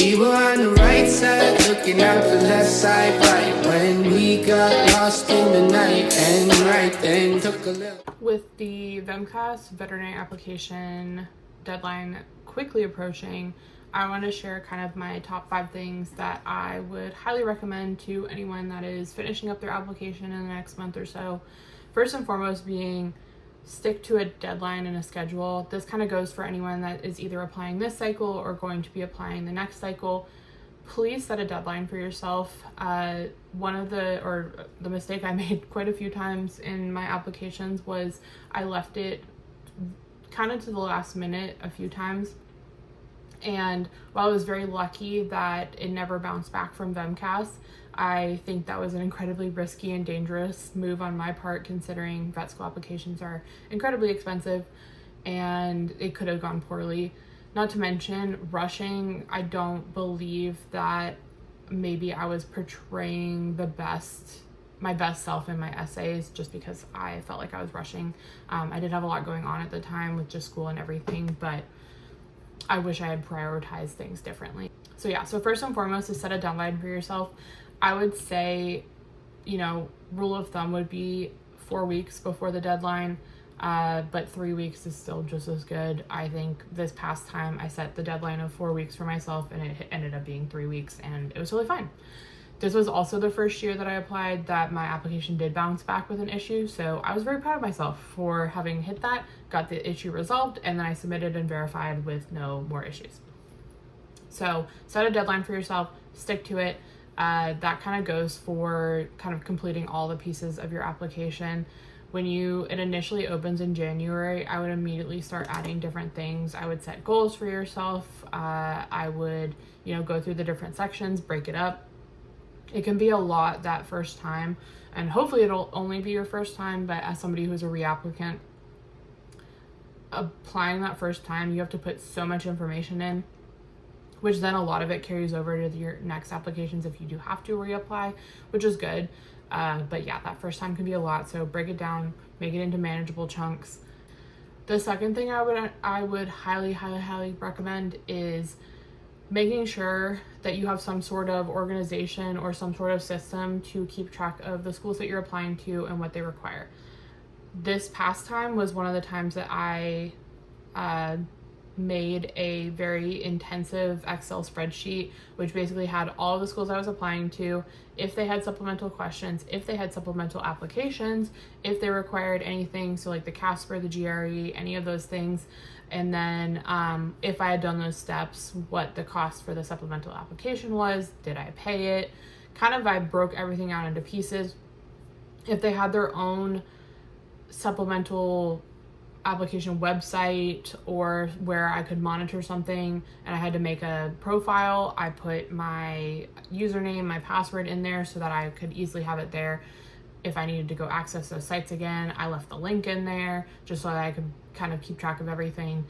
We were on the right side, looking out the left side, right when we got lost in the night, and right then took a little. With the Vmcas veterinary application deadline quickly approaching, I want to share kind of my top 5 things that I would highly recommend to anyone that is finishing up their application in the next month or so. First and foremost being, stick to a deadline and a schedule. This kind of goes for anyone that is either applying this cycle or going to be applying the next cycle. Please set a deadline for yourself. The mistake I made quite a few times in my applications was I left it kind of to the last minute a few times. And while I was very lucky that it never bounced back from Vmcas, I think that was an incredibly risky and dangerous move on my part, considering vet school applications are incredibly expensive and it could have gone poorly. Not to mention rushing. I don't believe that maybe I was portraying my best self in my essays just because I felt like I was rushing. I did have a lot going on at the time with just school and everything, but I wish I had prioritized things differently. So first and foremost is set a deadline for yourself. I would say, rule of thumb would be 4 weeks before the deadline, but 3 weeks is still just as good. I think this past time I set the deadline of 4 weeks for myself and it ended up being 3 weeks and it was totally fine. This was also the first year that I applied that my application did bounce back with an issue, so I was very proud of myself for having hit that, got the issue resolved, and then I submitted and verified with no more issues. So set a deadline for yourself, stick to it. That kind of goes for kind of completing all the pieces of your application. When it initially opens in January, I would immediately start adding different things. I would set goals for yourself. I would, go through the different sections, break it up. It can be a lot that first time, and hopefully it'll only be your first time, but as somebody who's a reapplicant, applying that first time, you have to put so much information in, which then a lot of it carries over to your next applications if you do have to reapply, which is good. But yeah, that first time can be a lot, so break it down, make it into manageable chunks. The second thing I would highly, highly, highly recommend is making sure that you have some sort of organization or some sort of system to keep track of the schools that you're applying to and what they require. This past time was one of the times that I made a very intensive Excel spreadsheet, which basically had all of the schools I was applying to, if they had supplemental questions, if they had supplemental applications, if they required anything, so like the CASPER, the GRE, any of those things, and then if I had done those steps, what the cost for the supplemental application was, did I pay it? I broke everything out into pieces. If they had their own supplemental application website or where I could monitor something and I had to make a profile, I put my username, my password in there so that I could easily have it there. If I needed to go access those sites again, I left the link in there just so that I could kind of keep track of everything.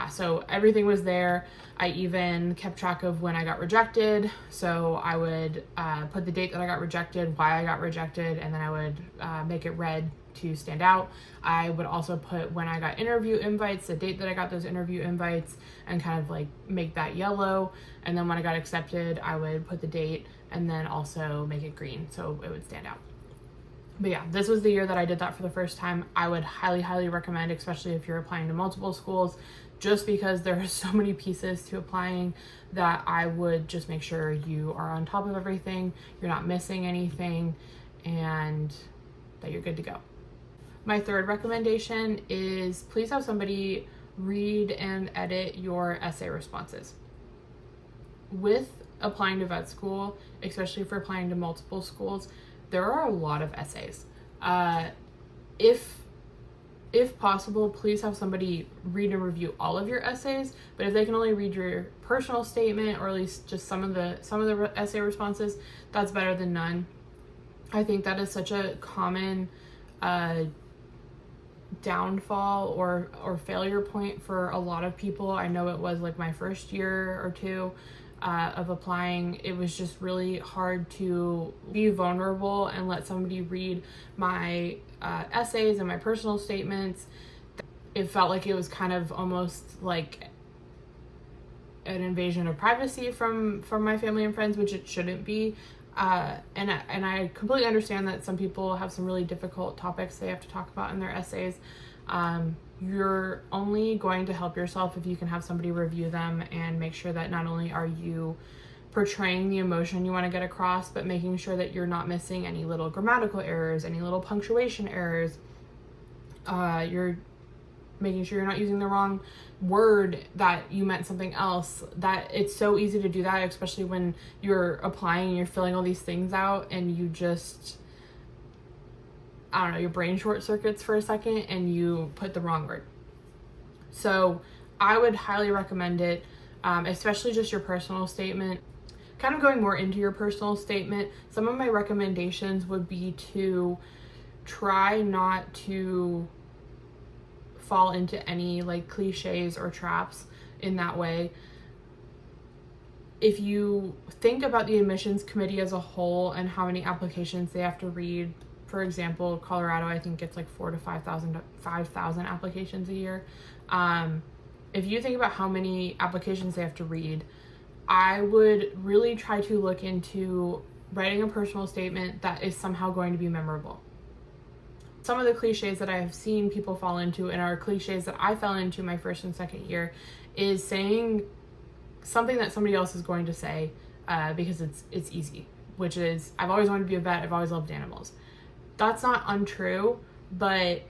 So everything was there. I even kept track of when I got rejected. So I would put the date that I got rejected, why I got rejected, and then I would make it red to stand out. I would also put when I got interview invites, the date that I got those interview invites, and kind of like make that yellow. And then when I got accepted, I would put the date and then also make it green so it would stand out. But yeah, this was the year that I did that for the first time. I would highly, highly recommend, especially if you're applying to multiple schools, just because there are so many pieces to applying that I would just make sure you are on top of everything, you're not missing anything, and that you're good to go. My third recommendation is please have somebody read and edit your essay responses. With applying to vet school, especially for applying to multiple schools, there are a lot of essays. If possible, please have somebody read and review all of your essays, but if they can only read your personal statement or at least just some of the essay responses, that's better than none. I think that is such a common downfall or failure point for a lot of people. I know it was like my first year or two of applying. It was just really hard to be vulnerable and let somebody read my essays and my personal statements. It felt like it was kind of almost like an invasion of privacy from my family and friends, which it shouldn't be. And I completely understand that some people have some really difficult topics they have to talk about in their essays. You're only going to help yourself if you can have somebody review them and make sure that not only are you portraying the emotion you want to get across, but making sure that you're not missing any little grammatical errors, any little punctuation errors. You're making sure you're not using the wrong word, that you meant something else. That it's so easy to do that, especially when you're applying and you're filling all these things out and you just, I don't know, your brain short circuits for a second and you put the wrong word. So I would highly recommend it, especially just your personal statement. Kind of going more into your personal statement, some of my recommendations would be to try not to fall into any like cliches or traps in that way. If you think about the admissions committee as a whole and how many applications they have to read, for example, Colorado, I think gets like 4,000 to 5,000 applications a year. If you think about how many applications they have to read, I would really try to look into writing a personal statement that is somehow going to be memorable. Some of the cliches that I have seen people fall into, and are cliches that I fell into my first and second year, is saying something that somebody else is going to say because it's easy, which is, I've always wanted to be a vet, I've always loved animals. That's not untrue, but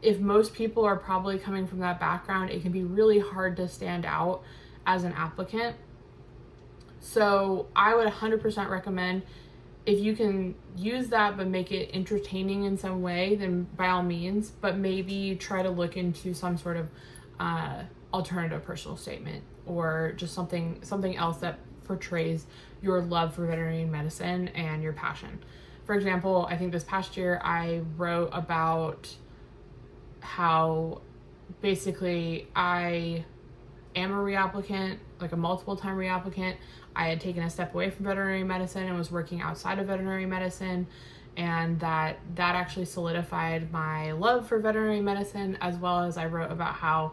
if most people are probably coming from that background, it can be really hard to stand out as an applicant. So I would 100% recommend, if you can use that but make it entertaining in some way, then by all means, but maybe try to look into some sort of alternative personal statement, or just something else that portrays your love for veterinary medicine and your passion. For example, I think this past year I wrote about how basically I am a reapplicant, like a multiple time reapplicant. I had taken a step away from veterinary medicine and was working outside of veterinary medicine, and that actually solidified my love for veterinary medicine, as well as I wrote about how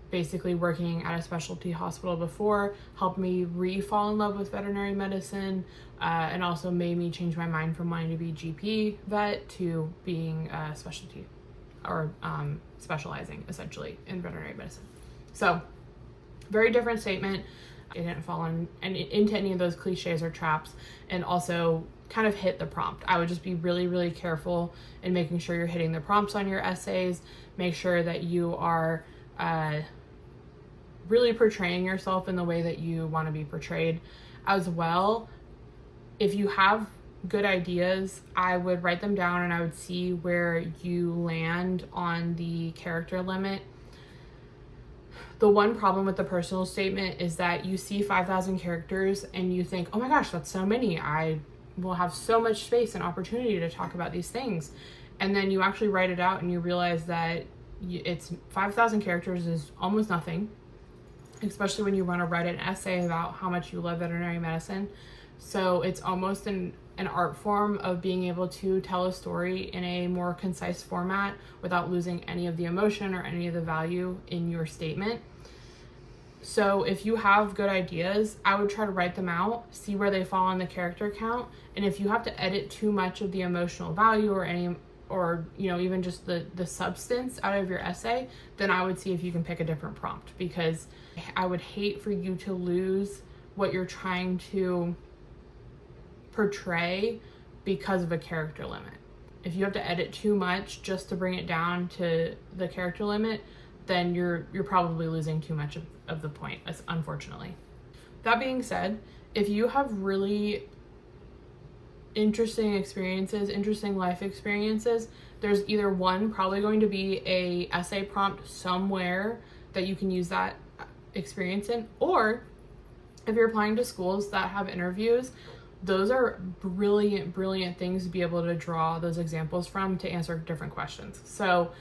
basically working at a specialty hospital before helped me re-fall in love with veterinary medicine, and also made me change my mind from wanting to be GP vet to being a specialty, or specializing essentially in veterinary medicine. So very different statement. It didn't fall into any of those cliches or traps, and also kind of hit the prompt. I would just be really, really careful in making sure you're hitting the prompts on your essays. Make sure that you are really portraying yourself in the way that you want to be portrayed as well. If you have good ideas, I would write them down and I would see where you land on the character limit. The one problem with the personal statement is that you see 5,000 characters and you think, oh my gosh, that's so many. I will have so much space and opportunity to talk about these things. And then you actually write it out and you realize that it's 5,000 characters is almost nothing, especially when you want to write an essay about how much you love veterinary medicine. So it's almost an art form of being able to tell a story in a more concise format without losing any of the emotion or any of the value in your statement. So if you have good ideas, I would try to write them out, see where they fall on the character count. And if you have to edit too much of the emotional value or even just the substance out of your essay, then I would see if you can pick a different prompt, because I would hate for you to lose what you're trying to portray because of a character limit. If you have to edit too much just to bring it down to the character limit, then you're probably losing too much of the point, unfortunately. That being said, if you have really interesting life experiences, there's either one, probably going to be a essay prompt somewhere that you can use that experience in, or if you're applying to schools that have interviews, those are brilliant things to be able to draw those examples from to answer different questions. So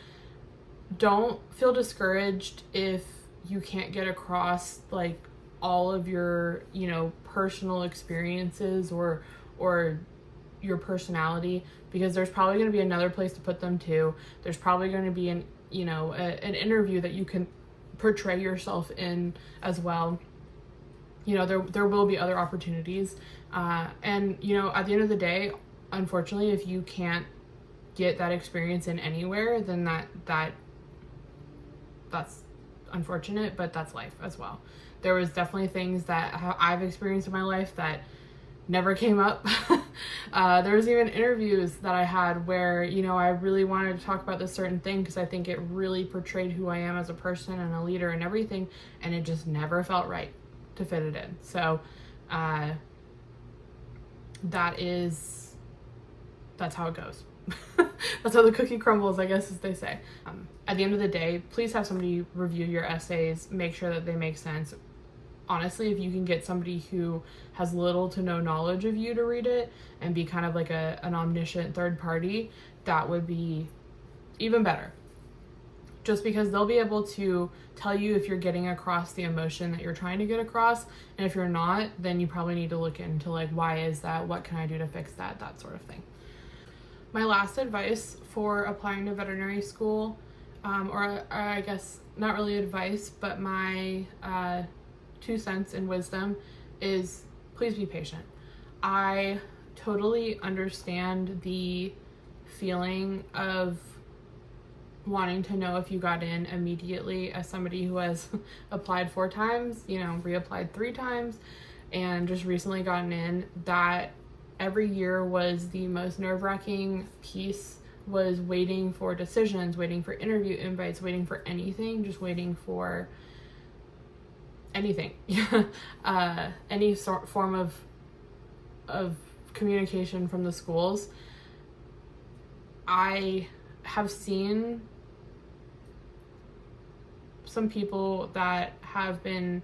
don't feel discouraged if you can't get across like all of your, personal experiences or your personality, because there's probably going to be another place to put them too. There's probably going to be an interview that you can portray yourself in as well. You know, there will be other opportunities. And, you know, at the end of the day, unfortunately, if you can't get that experience in anywhere, then that's unfortunate, but that's life as well. There was definitely things that I've experienced in my life that never came up. There was even interviews that I had where, you know, I really wanted to talk about this certain thing because I think it really portrayed who I am as a person and a leader and everything, and it just never felt right to fit it in. So that's how it goes. That's how the cookie crumbles, I guess, as they say. At the end of the day, please have somebody review your essays, make sure that they make sense. Honestly, if you can get somebody who has little to no knowledge of you to read it and be kind of like an omniscient third party, that would be even better. Just because they'll be able to tell you if you're getting across the emotion that you're trying to get across, and if you're not, then you probably need to look into like, why is that? What can I do to fix that? That sort of thing. My last advice for applying to veterinary school, or I guess not really advice, but my 2 cents in wisdom is please be patient. I totally understand the feeling of wanting to know if you got in immediately as somebody who has applied 4 times, you know, reapplied 3 times, and just recently gotten in. That every year was the most nerve-wracking piece, was waiting for decisions, waiting for interview invites, waiting for anything, just waiting for anything. Any form of communication from the schools. I have seen some people that have been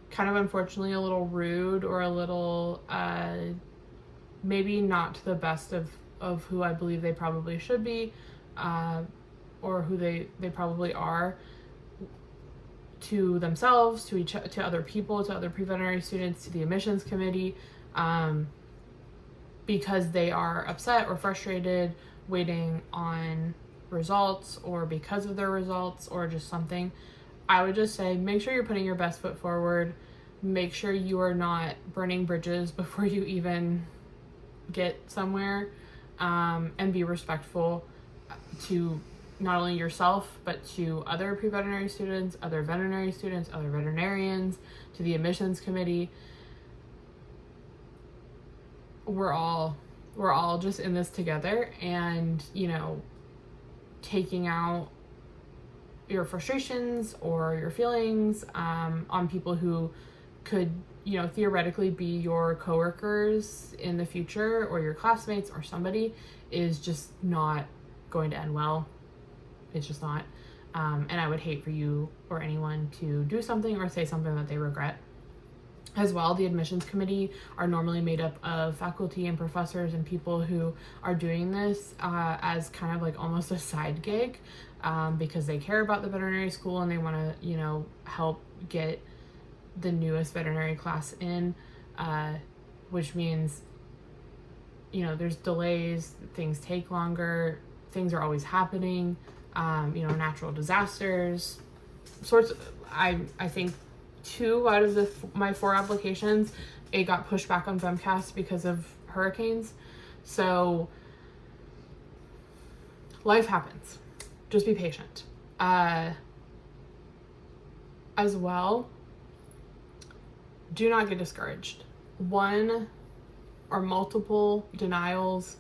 kind of unfortunately a little rude or a little maybe not to the best of who I believe they probably should be, or who they probably are, to themselves, to other people, to other pre-veterinary students, to the admissions committee, because they are upset or frustrated waiting on results, or because of their results, or just something. I would just say, make sure you're putting your best foot forward. Make sure you are not burning bridges before you even get somewhere, and be respectful to not only yourself, but to other pre-veterinary students, other veterinary students, other veterinarians, to the admissions committee. We're all just in this together, and, you know, taking out your frustrations or your feelings on people who could, you know, theoretically be your coworkers in the future, or your classmates or somebody, is just not going to end well. It's just not. And I would hate for you or anyone to do something or say something that they regret. As well, the admissions committee are normally made up of faculty and professors and people who are doing this as kind of like almost a side gig, because they care about the veterinary school and they want to, you know, help get the newest veterinary class in, which means, you know, there's delays, things take longer, things are always happening, you know, natural disasters, sorts of, I think 2 out of my 4 applications, it got pushed back on Vmcas because of hurricanes. So life happens. Just be patient. As well, do not get discouraged. 1 or multiple denials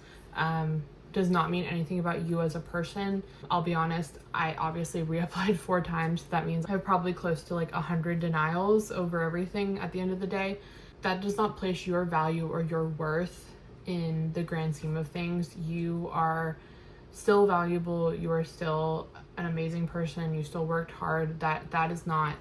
does not mean anything about you as a person. I'll be honest, I obviously reapplied 4 times. That means I have probably close to like 100 denials over everything at the end of the day. That does not place your value or your worth in the grand scheme of things. You are still valuable. You are still an amazing person. You still worked hard. That is not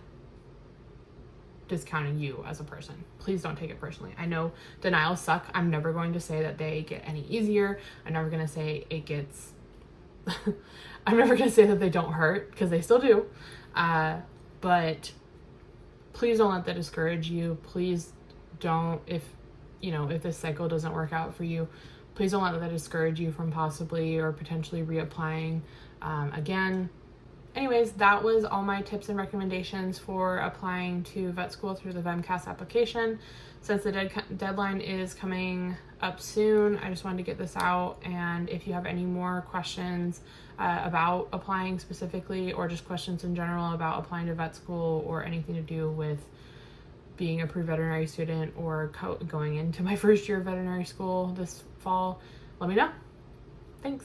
discounting you as a person. Please don't take it personally. I know denials suck. I'm never going to say that they get any easier. I'm never going to say it gets I'm never going to say that they don't hurt, because they still do. But please don't let that discourage you. Please don't, if this cycle doesn't work out for you, please don't let that discourage you from possibly or potentially reapplying again. anyways, that was all my tips and recommendations for applying to vet school through the Vmcas application. Since the deadline is coming up soon, I just wanted to get this out. And if you have any more questions about applying specifically, or just questions in general about applying to vet school or anything to do with being a pre-veterinary student or going into my first year of veterinary school this fall, let me know. Thanks.